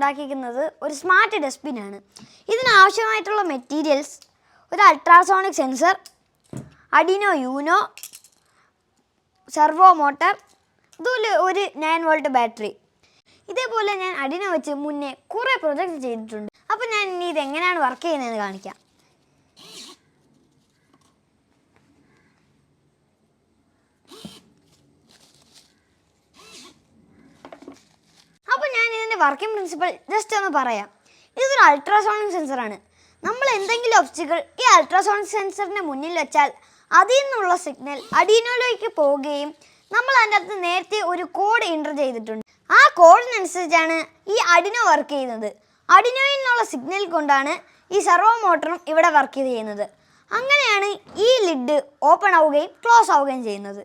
ഉണ്ടാക്കിയിരിക്കുന്നത് ഒരു smart ഡസ്റ്റ്ബിനാണ്. ഇതിനാവശ്യമായിട്ടുള്ള materials ഒരു ultrasonic sensor, adeno you know, servo motor, അതുപോലെ ഒരു 9 വോൾട്ട് ബാറ്ററി. ഇതേപോലെ ഞാൻ അഡിനോ വെച്ച് മുന്നേ കുറേ പ്രൊജക്റ്റ് ചെയ്തിട്ടുണ്ട്. അപ്പോൾ ഞാൻ ഇനി ഇതെങ്ങനെയാണ് വർക്ക് ചെയ്യുന്നതെന്ന് കാണിക്കാം. അപ്പോൾ ഞാൻ ഇതിൻ്റെ വർക്കിംഗ് പ്രിൻസിപ്പൽ ജസ്റ്റ് ഒന്ന് പറയാം. ഇതൊരു അൾട്രാസോണിക് സെൻസറാണ്. നമ്മൾ എന്തെങ്കിലും ഒബ്സ്റ്റിക്കിൾ ഈ അൾട്രാസോണിക് സെൻസറിന് മുന്നിൽ വെച്ചാൽ അതിൽ നിന്നുള്ള സിഗ്നൽ അഡിനോയിലേക്ക് പോവുകയും നമ്മൾ അതിൻ്റെ അകത്ത് നേരത്തെ ഒരു കോഡ് എൻ്റർ ചെയ്തിട്ടുണ്ട്. ആ കോഡിനനുസരിച്ചാണ് ഈ അഡിനോ വർക്ക് ചെയ്യുന്നത്. അഡിനോയിൽ നിന്നുള്ള സിഗ്നൽ കൊണ്ടാണ് ഈ സെർവോ മോട്ടറും ഇവിടെ വർക്ക് ചെയ്യുന്നത്. അങ്ങനെയാണ് ഈ ലിഡ് ഓപ്പൺ ആവുകയും ക്ലോസ് ആവുകയും ചെയ്യുന്നത്.